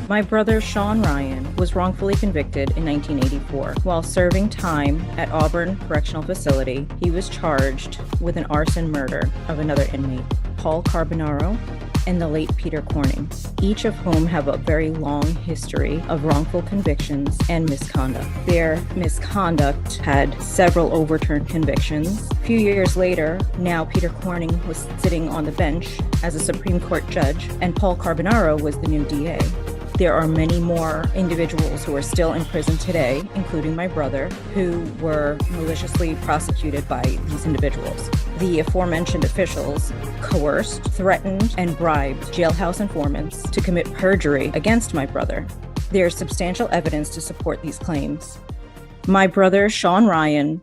My brother Sean Ryan was wrongfully convicted in 1984. While serving time at Auburn Correctional Facility, he was charged with an arson murder of another inmate, Paul Carbonaro, and the late Peter Corning, each of whom have a very long history of wrongful convictions and misconduct. Their misconduct had several overturned convictions. A few years later, now Peter Corning was sitting on the bench as a Supreme Court judge, and Paul Carbonaro was the new DA. There are many more individuals who are still in prison today, including my brother, who were maliciously prosecuted by these individuals. The aforementioned officials coerced, threatened, and bribed jailhouse informants to commit perjury against my brother. There is substantial evidence to support these claims. My brother, Sean Ryan,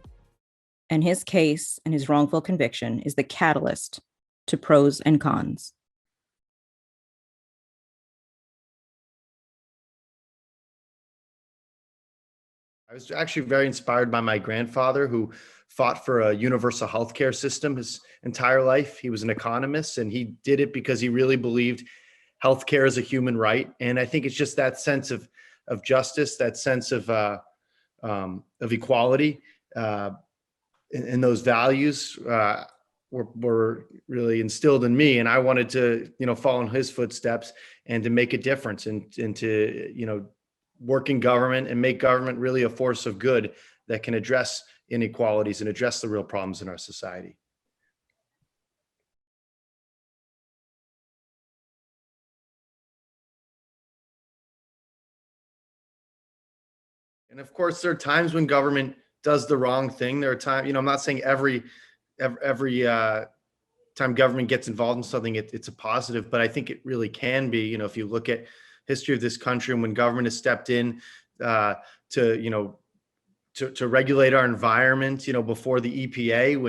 and his case and his wrongful conviction is the catalyst to pros and cons. I was actually very inspired by my grandfather, who fought for a universal healthcare system his entire life. He was an economist, and he did it because he really believed healthcare is a human right. And I think it's just that sense of justice, that sense of equality, and those values were really instilled in me. And I wanted to, follow in his footsteps and to make a difference, and to, work in government and make government really a force of good that can address inequalities and address the real problems in our society. And of course, there are times when government does the wrong thing. There are times, I'm not saying every time government gets involved in something, it's a positive, but I think it really can be. If you look at history of this country, and when government has stepped in to regulate our environment, before the EPA,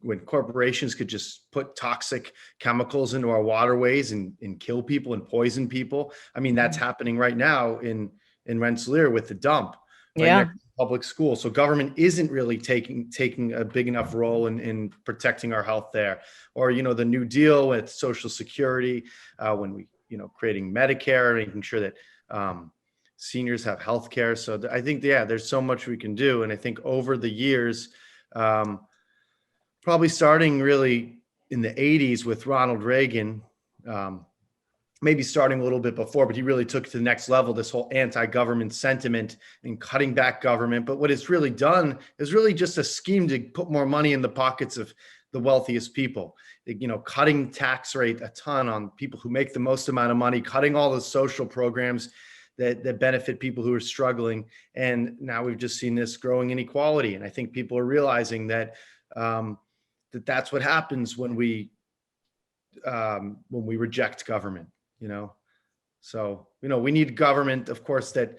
when corporations could just put toxic chemicals into our waterways and kill people and poison people. I mean, that's happening right now in Rensselaer with the dump next to public school. So government isn't really taking a big enough role in protecting our health there. Or, the New Deal with Social Security, when we, creating Medicare, making sure that seniors have health care. So I think, there's so much we can do. And I think over the years, probably starting really in the 80s with Ronald Reagan, maybe starting a little bit before, but he really took it to the next level, this whole anti-government sentiment and cutting back government. But what it's really done is really just a scheme to put more money in the pockets of the wealthiest people, cutting tax rate a ton on people who make the most amount of money, cutting all the social programs that benefit people who are struggling. And now we've just seen this growing inequality. And I think people are realizing that that's what happens when we reject government, So, we need government, of course, that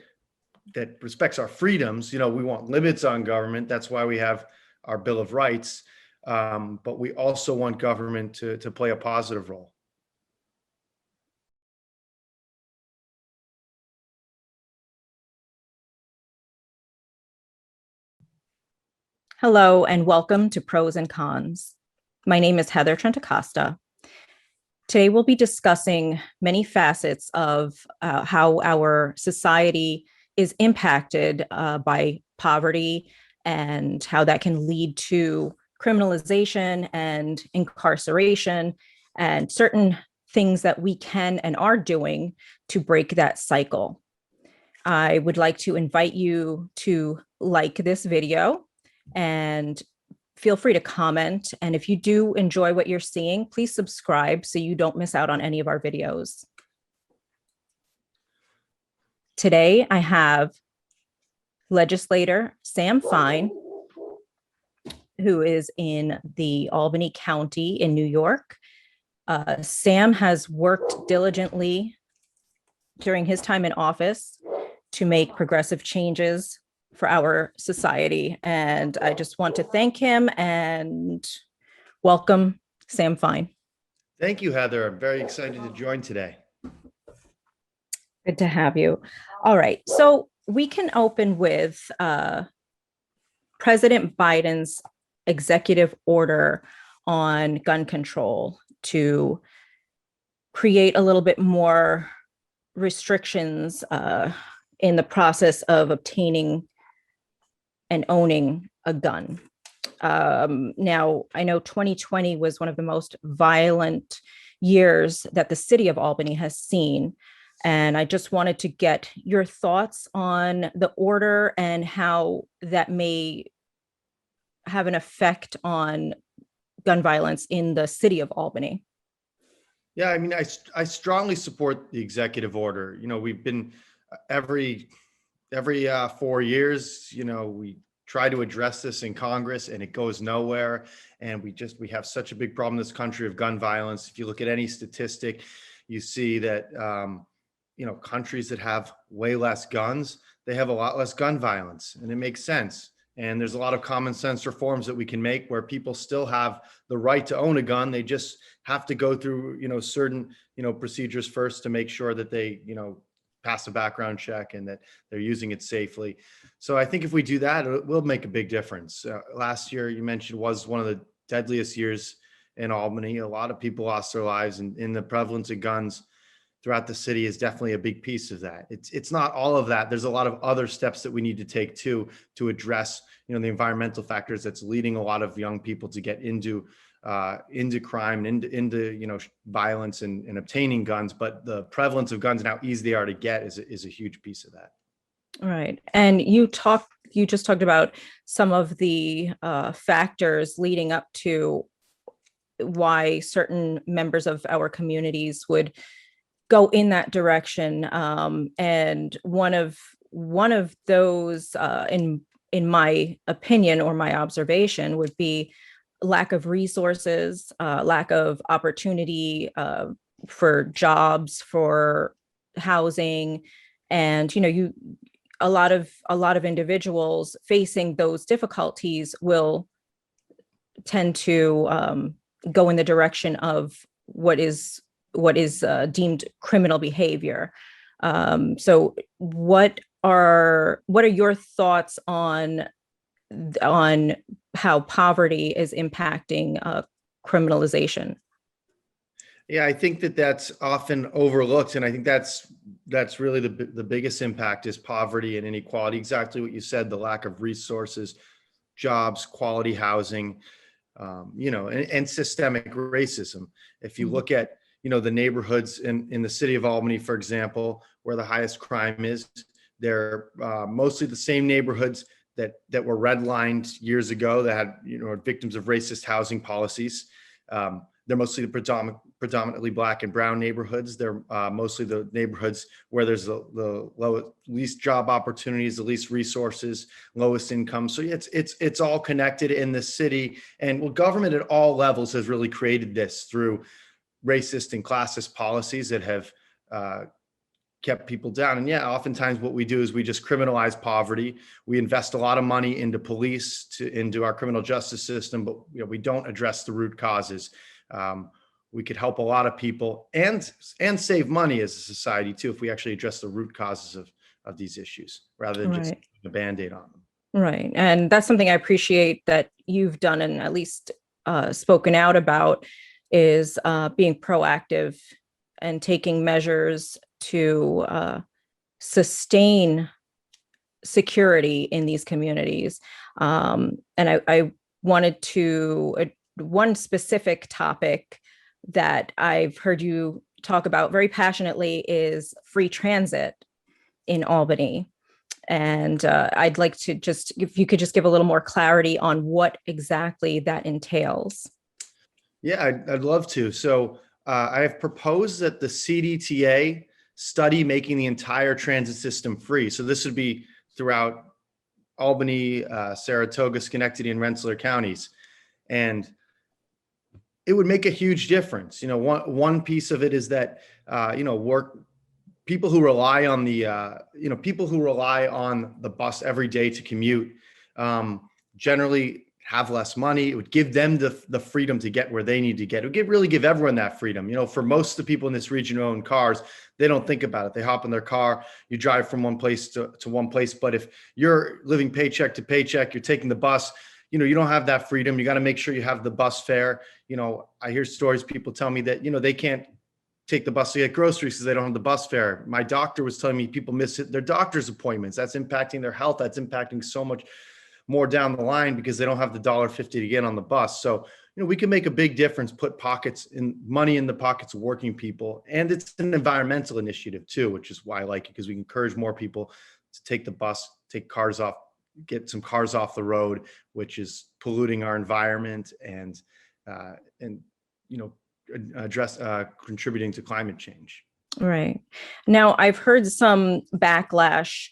respects our freedoms. We want limits on government. That's why we have our Bill of Rights. But we also want government to play a positive role. Hello, and welcome to Pros and Cons. My name is Heather Trentacosta. Today, we'll be discussing many facets of how our society is impacted by poverty and how that can lead to criminalization and incarceration, and certain things that we can and are doing to break that cycle. I would like to invite you to like this video and feel free to comment. And if you do enjoy what you're seeing, please subscribe so you don't miss out on any of our videos. Today, I have legislator Sam Fein, who is in the Albany County in New York. Sam has worked diligently during his time in office to make progressive changes for our society. And I just want to thank him and welcome Sam Fein. Thank you, Heather. I'm very excited to join today. Good to have you. All right. So we can open with President Biden's executive order on gun control to create a little bit more restrictions in the process of obtaining and owning a gun. Now, I know 2020 was one of the most violent years that the city of Albany has seen. And I just wanted to get your thoughts on the order and how that may have an effect on gun violence in the city of Albany. Yeah, I mean, I strongly support the executive order. We've been every 4 years, we try to address this in Congress and it goes nowhere. And we have such a big problem in this country of gun violence. If you look at any statistic, you see that, countries that have way less guns, they have a lot less gun violence, and it makes sense. And there's a lot of common sense reforms that we can make where people still have the right to own a gun. They just have to go through, certain, procedures first to make sure that they, pass a background check and that they're using it safely. So I think if we do that, it will make a big difference. Last year, you mentioned, was one of the deadliest years in Albany. A lot of people lost their lives, and in the prevalence of guns throughout the city is definitely a big piece of that. It's not all of that. There's a lot of other steps that we need to take too, to address, the environmental factors that's leading a lot of young people to get into crime and into violence and obtaining guns. But the prevalence of guns and how easy they are to get is a huge piece of that. Right. And you just talked about some of the factors leading up to why certain members of our communities would go in that direction. And one of those, in my opinion or my observation, would be lack of resources, lack of opportunity for jobs, for housing, and a lot of individuals facing those difficulties will tend to go in the direction of what is deemed criminal behavior. So what are your thoughts on how poverty is impacting criminalization? Yeah, I think that's often overlooked, and I think that's really the biggest impact is poverty and inequality. Exactly what you said: the lack of resources, jobs, quality housing, and systemic racism. If you look at the neighborhoods in the city of Albany, for example, where the highest crime is, they're mostly the same neighborhoods that were redlined years ago that had victims of racist housing policies. They're mostly the predominantly Black and brown neighborhoods. They're mostly the neighborhoods where there's the least job opportunities, the least resources, lowest income. So it's all connected in the city. And government at all levels has really created this through racist and classist policies that have kept people down. And oftentimes what we do is we just criminalize poverty. We invest a lot of money into police, into our criminal justice system, but we don't address the root causes. We could help a lot of people and save money as a society too, if we actually address the root causes of these issues rather than just a Band-Aid on them. Right. And that's something I appreciate that you've done and at least spoken out about, is being proactive and taking measures to sustain security in these communities. And I wanted to, one specific topic that I've heard you talk about very passionately is free transit in Albany. And I'd like to if you could just give a little more clarity on what exactly that entails. Yeah, I'd love to. So I have proposed that the CDTA study making the entire transit system free. So this would be throughout Albany, Saratoga, Schenectady, and Rensselaer counties. And it would make a huge difference. One piece of it is that, people who rely on the bus every day to commute generally have less money. It would give them the freedom to get where they need to get. It would really give everyone that freedom. For most of the people in this region who own cars, they don't think about it. They hop in their car, you drive from one place to one place. But if you're living paycheck to paycheck, you're taking the bus, you don't have that freedom. You got to make sure you have the bus fare. I hear stories, people tell me that, they can't take the bus to get groceries because they don't have the bus fare. My doctor was telling me people miss their doctor's appointments. That's impacting their health. That's impacting so much more down the line because they don't have the $1.50 to get on the bus. So, we can make a big difference, put money in the pockets of working people. And it's an environmental initiative too, which is why I like it, because we encourage more people to take the bus, get some cars off the road, which is polluting our environment and address contributing to climate change. Right. Now, I've heard some backlash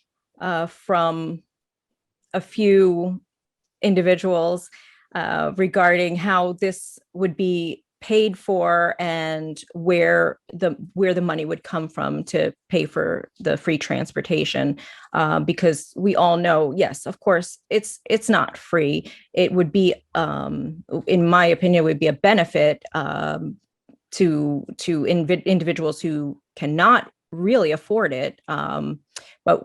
from a few individuals regarding how this would be paid for and where the money would come from to pay for the free transportation, because we all know, yes, of course, it's not free. It would be, in my opinion, would be a benefit to individuals who cannot really afford it. But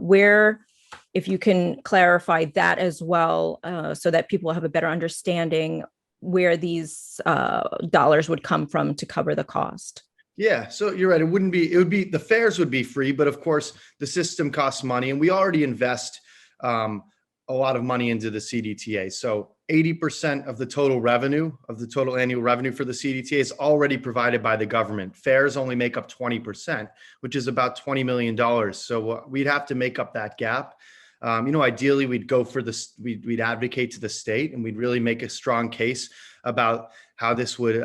if you can clarify that as well, so that people have a better understanding where these dollars would come from to cover the cost. Yeah, so you're right. It would be, the fares would be free, but of course the system costs money, and we already invest a lot of money into the CDTA. So 80% of the total annual revenue for the CDTA is already provided by the government. Fares only make up 20%, which is about $20 million. So we'd have to make up that gap. Ideally we'd go for this, we'd advocate to the state, and we'd really make a strong case about how this would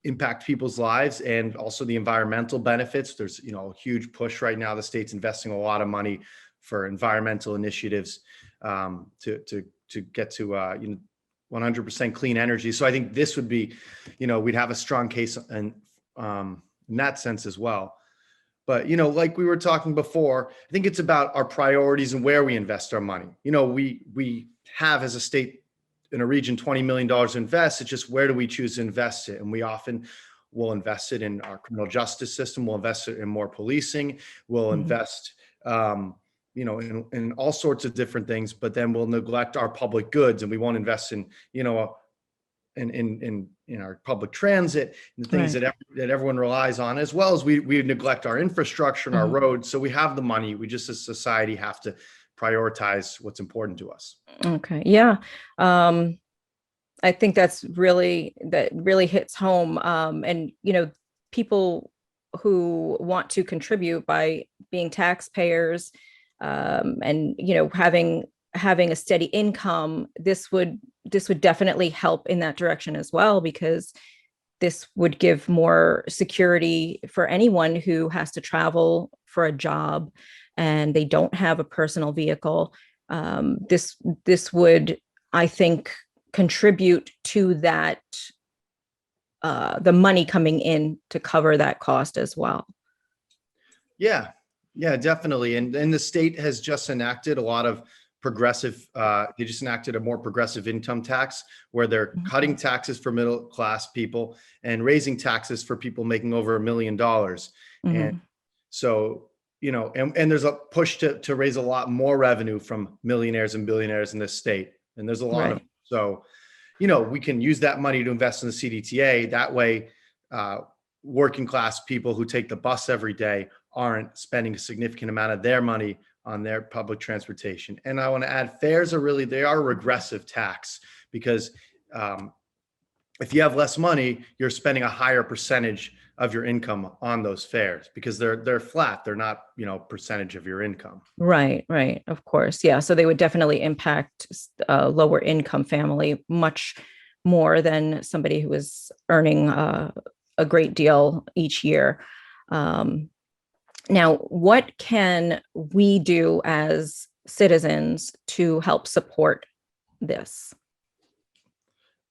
impact people's lives and also the environmental benefits. There's, a huge push right now. The state's investing a lot of money for environmental initiatives to get to 100% clean energy. So I think this would be, we'd have a strong case in that sense as well. But, like we were talking before, I think it's about our priorities and where we invest our money. We have, as a state in a region, $20 million to invest. It's just, where do we choose to invest it? And we often will invest it in our criminal justice system. We'll invest it in more policing. We'll invest, in all sorts of different things, but then we'll neglect our public goods, and we won't invest in, in our public transit and the things that everyone relies on, as well as we neglect our infrastructure and our roads. So we have the money. We just, as society, have to prioritize what's important to us. Okay. Yeah. I think that really hits home. And, people who want to contribute by being taxpayers, and, having a steady income, this would definitely help in that direction as well, because this would give more security for anyone who has to travel for a job and they don't have a personal vehicle. This would, I think, contribute to that, the money coming in to cover that cost as well. Yeah, definitely. And the state has just enacted a lot of progressive, they just enacted a more progressive income tax, where they're cutting taxes for middle class people and raising taxes for people making over $1 million. And so, and there's a push to raise a lot more revenue from millionaires and billionaires in this state. And there's a lot of, so, we can use that money to invest in the CDTA. That way, working class people who take the bus every day aren't spending a significant amount of their money on their public transportation. And I want to add, fares they are a regressive tax, because if you have less money, you're spending a higher percentage of your income on those fares, because they're flat. They're not, percentage of your income. Right. Of course. Yeah. So they would definitely impact a lower income family much more than somebody who is earning a great deal each year. Now, what can we do as citizens to help support this?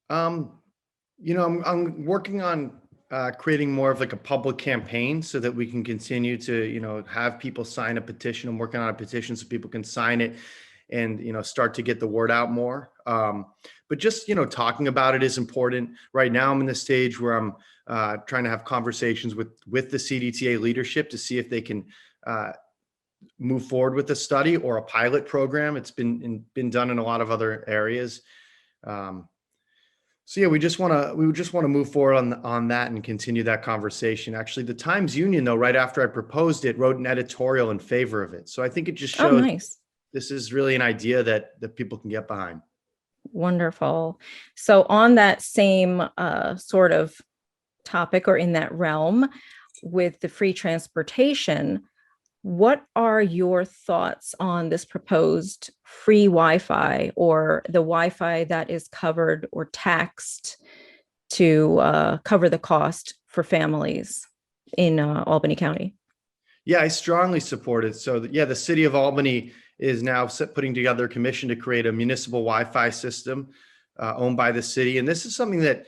I'm working on creating more of like a public campaign, so that we can continue to, have people sign a petition. I'm working on a petition so people can sign it and, start to get the word out more. But just, talking about it is important. Right now, I'm in the stage where I'm trying to have conversations with the CDTA leadership to see if they can move forward with a study or a pilot program. It's been done in a lot of other areas. So yeah, we just want to move forward on that and continue that conversation. Actually, the Times Union, though, right after I proposed it, wrote an editorial in favor of it. So I think it just Oh, shows nice. this is really an idea that people can get behind. Wonderful. So on that same sort of topic or in that realm with the free transportation, what are your thoughts on this proposed free Wi-Fi or the Wi-Fi that is covered or taxed to cover the cost for families in Albany County? Yeah, I strongly support it. So yeah, the city of Albany is now putting together a commission to create a municipal Wi-Fi system owned by the city. And this is something that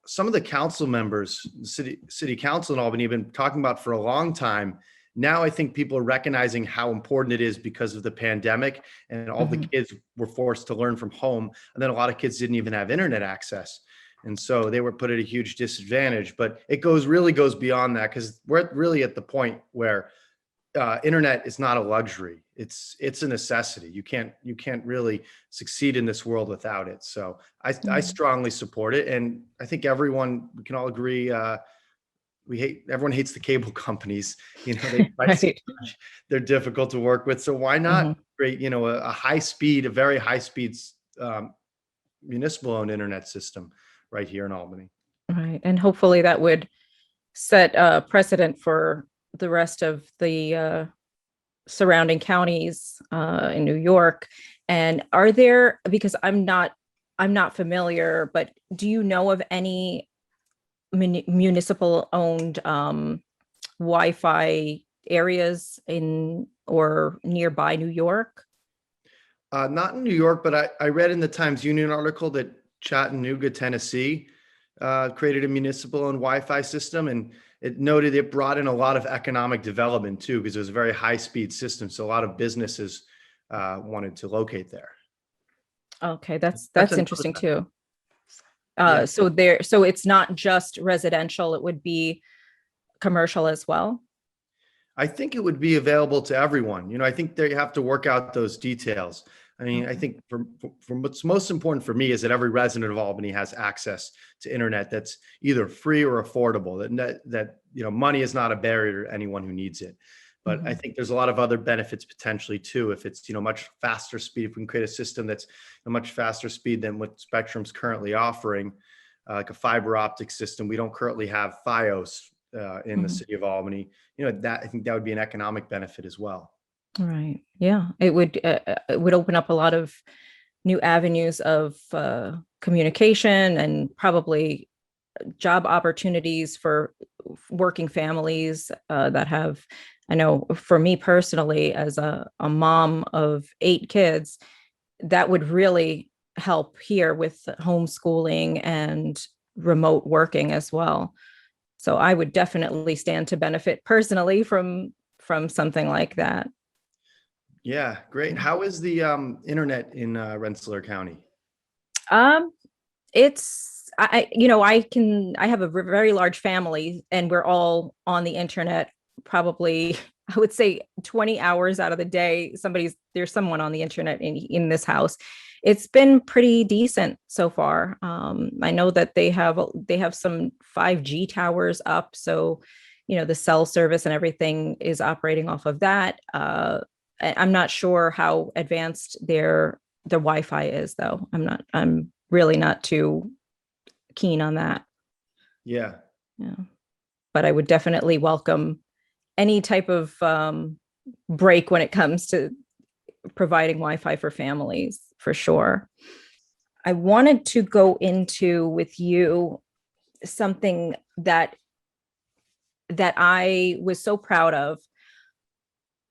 some of the council members, the city council in Albany have been talking about for a long time. Now I think people are recognizing how important it is because of the pandemic and all the kids were forced to learn from home. And then a lot of kids didn't even have internet access. And so they were put at a huge disadvantage, but it really goes beyond that because we're really at the point where internet is not a luxury. It's a necessity. You can't really succeed in this world without it. So I strongly support it. And I think we can all agree, everyone hates the cable companies, they price Right. they're difficult to work with. So why not create, a high speed, a very high speed municipal owned internet system right here in Albany. Right. And hopefully that would set a precedent for the rest of the surrounding counties in New York. And are there, because I'm not familiar, but do you know of any municipal owned Wi-Fi areas in or nearby New York? Not in New York, but I read in the Times Union article that Chattanooga, Tennessee, created a municipal owned Wi-Fi system, and it noted it brought in a lot of economic development too, because it was a very high speed system. So a lot of businesses wanted to locate there. Okay, that's another interesting too. Yeah. So it's not just residential, it would be commercial as well. I think it would be available to everyone. I think they have to work out those details. I mean, I think from what's most important for me is that every resident of Albany has access to internet that's either free or affordable, that money is not a barrier to anyone who needs it. But I think there's a lot of other benefits potentially too. If it's, much faster speed, if we can create a system that's a much faster speed than what Spectrum's currently offering, like a fiber optic system. We don't currently have FiOS in the city of Albany. I think that would be an economic benefit as well. Right. Yeah. It would open up a lot of new avenues of communication and probably job opportunities for working families that have, I know for me personally, as a mom of 8 kids, that would really help here with homeschooling and remote working as well. So I would definitely stand to benefit personally from something like that. Yeah, great. How is the internet in Rensselaer County? It's I have a very large family and we're all on the internet probably I would say 20 hours out of the day. There's someone on the internet in this house. It's been pretty decent so far. I know that they have some 5G towers up, so the cell service and everything is operating off of that. I'm not sure how advanced their Wi-Fi is, though. I'm really not too keen on that. Yeah. Yeah. But I would definitely welcome any type of break when it comes to providing Wi-Fi for families, for sure. I wanted to go into with you something that I was so proud of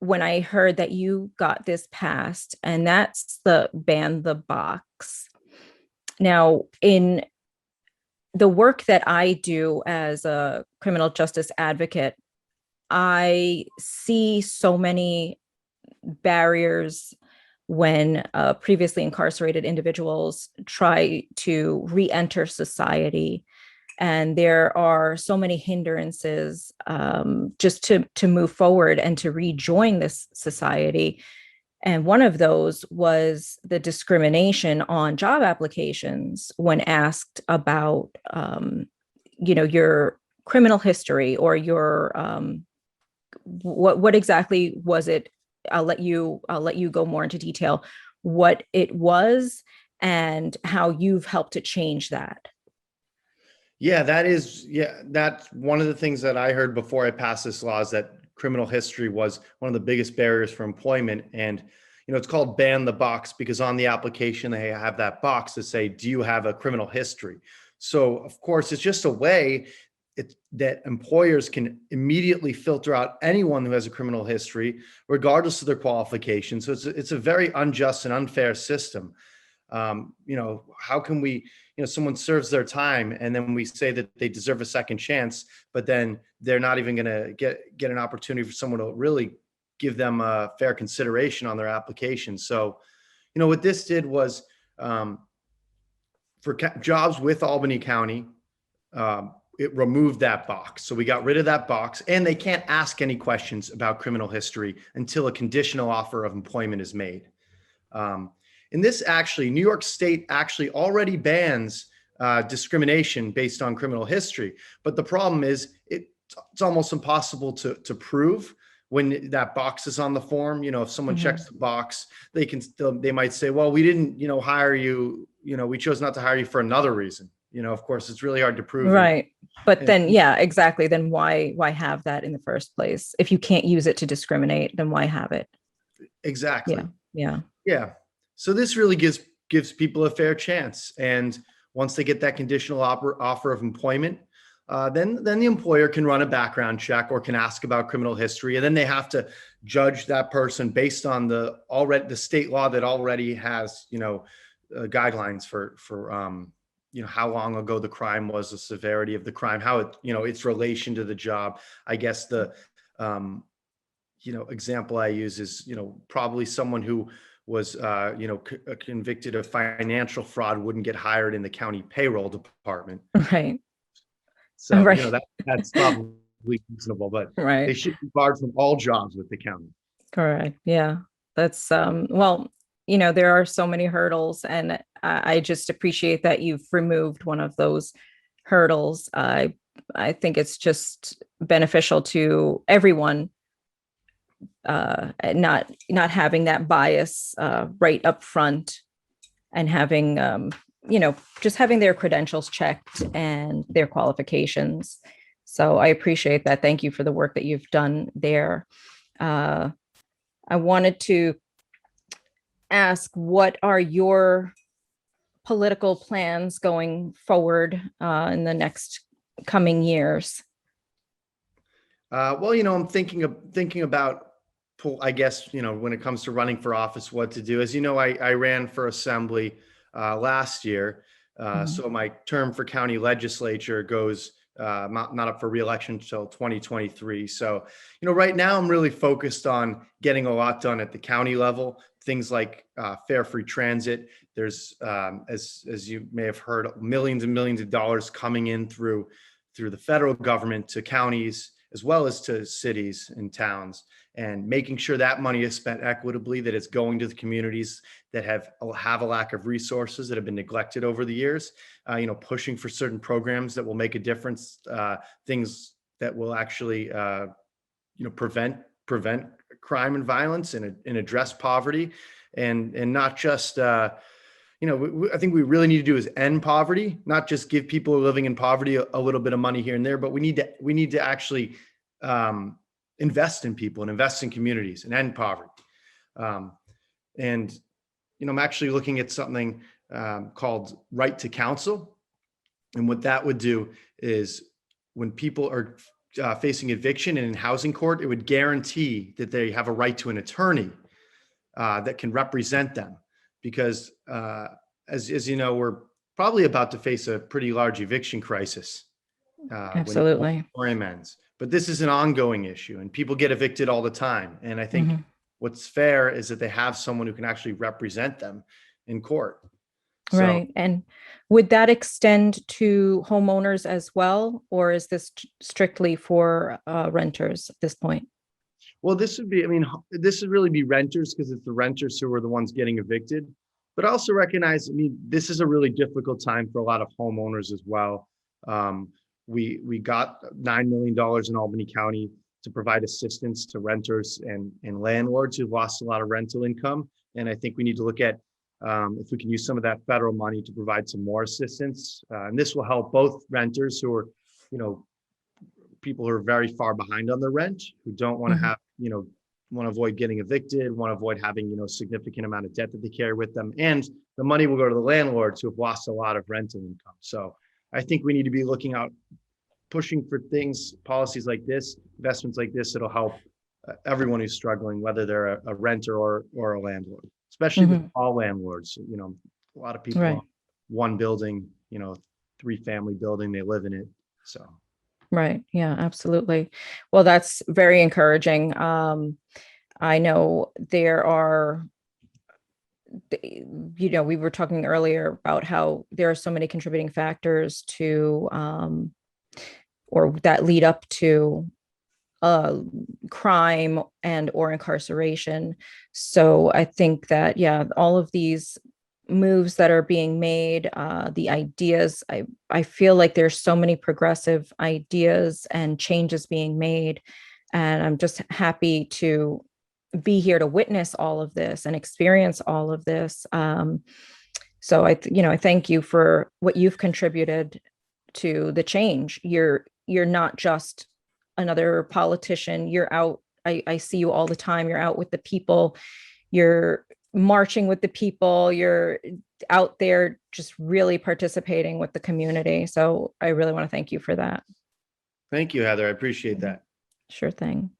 when I heard that you got this passed, and that's the ban the box. Now, in the work that I do as a criminal justice advocate, I see so many barriers when previously incarcerated individuals try to re-enter society. And there are so many hindrances just to move forward and to rejoin this society. And one of those was the discrimination on job applications when asked about, your criminal history or your, what exactly was it? I'll let you go more into detail what it was and how you've helped to change that. Yeah, that's one of the things that I heard before I passed this law is that criminal history was one of the biggest barriers for employment. And, it's called ban the box because on the application, they have that box to say, do you have a criminal history? So of course, it's just a way that employers can immediately filter out anyone who has a criminal history, regardless of their qualifications. So it's a very unjust and unfair system. How can we, someone serves their time and then we say that they deserve a second chance, but then they're not even going to get an opportunity for someone to really give them a fair consideration on their application. So, what this did was for jobs with Albany County, it removed that box. So we got rid of that box and they can't ask any questions about criminal history until a conditional offer of employment is made. And this actually, New York State actually already bans discrimination based on criminal history. But the problem is it's almost impossible to prove when that box is on the form. If someone checks the box, they might say, well, we didn't, hire you, we chose not to hire you for another reason. Of course, it's really hard to prove. Right. But then, yeah, exactly. Then why have that in the first place? If you can't use it to discriminate, then why have it? Exactly. Yeah. So this really gives people a fair chance. And once they get that conditional offer of employment, then the employer can run a background check or can ask about criminal history. And then they have to judge that person based on the state law that already has, guidelines for how long ago the crime was, the severity of the crime, how it, its relation to the job. I guess the, example I use is, probably someone who was, convicted of financial fraud wouldn't get hired in the county payroll department. Right. So, right. That's probably reasonable, but right. they should be barred from all jobs with the county. Correct. Yeah. That's, well, there are so many hurdles and I just appreciate that you've removed one of those hurdles. I think it's just beneficial to everyone, not having that bias right up front and having, just having their credentials checked and their qualifications. So I appreciate that. Thank you for the work that you've done there. I wanted to ask, what are your political plans going forward in the next coming years? Well, I'm thinking about, I guess, when it comes to running for office, what to do. As you know, I ran for assembly last year. So my term for county legislature goes not up for reelection until 2023. So, right now I'm really focused on getting a lot done at the county level. Things like fare free transit. There's, as you may have heard, millions and millions of dollars coming in through the federal government to counties as well as to cities and towns, and making sure that money is spent equitably, that it's going to the communities that have a lack of resources that have been neglected over the years. Pushing for certain programs that will make a difference, things that will actually, prevent crime and violence and address poverty, and not just, I think we really need to do is end poverty, not just give people who are living in poverty a little bit of money here and there, but we need to actually invest in people and invest in communities and end poverty. And I'm actually looking at something called right to counsel. And what that would do is when people are facing eviction and in housing court, it would guarantee that they have a right to an attorney that can represent them. Because as you know, we're probably about to face a pretty large eviction crisis. Absolutely. When the moratorium ends. But this is an ongoing issue and people get evicted all the time. And I think what's fair is that they have someone who can actually represent them in court. Right. And would that extend to homeowners as well? Or is this strictly for renters at this point? Well, this would really be renters because it's the renters who are the ones getting evicted. But also recognize, this is a really difficult time for a lot of homeowners as well. We got $9 million in Albany County to provide assistance to renters and landlords who've lost a lot of rental income. And I think we need to look at if we can use some of that federal money to provide some more assistance. And this will help both renters who are, people who are very far behind on their rent, who don't want to have, want to avoid getting evicted, want to avoid having, a significant amount of debt that they carry with them. And the money will go to the landlords who have lost a lot of rental income. So I think we need to be looking out, pushing for policies like this, investments like this, that'll help everyone who's struggling, whether they're a renter or a landlord, especially the small landlords. A lot of people own one building, 3-family building, they live in it. So. Right. Yeah, absolutely. Well, that's very encouraging. I know there are, we were talking earlier about how there are so many contributing factors to, or that lead up to crime and or incarceration. So I think that, all of these moves that are being made, the ideas, I feel like there's so many progressive ideas and changes being made. And I'm just happy to be here to witness all of this and experience all of this. So I thank you for what you've contributed to the change. You're not just another politician. You're out. I see you all the time. You're out with the people. You're marching with the people. You're out there just really participating with the community. So I really want to thank you for that. Thank you, Heather. I appreciate that. Sure thing.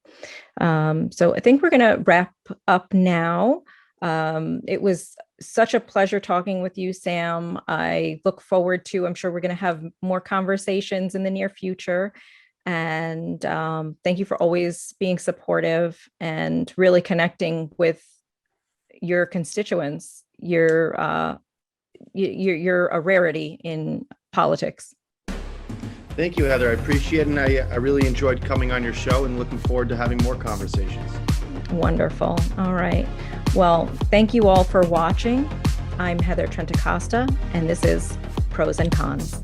So I think we're going to wrap up now. It was such a pleasure talking with you, Sam. I look forward to, I'm sure we're going to have more conversations in the near future. And thank you for always being supportive and really connecting with your constituents. You're a rarity in politics. Thank you, Heather. I appreciate it. And I really enjoyed coming on your show and looking forward to having more conversations. Wonderful. All right. Well, thank you all for watching. I'm Heather Trentacosta, and this is Pros and Cons.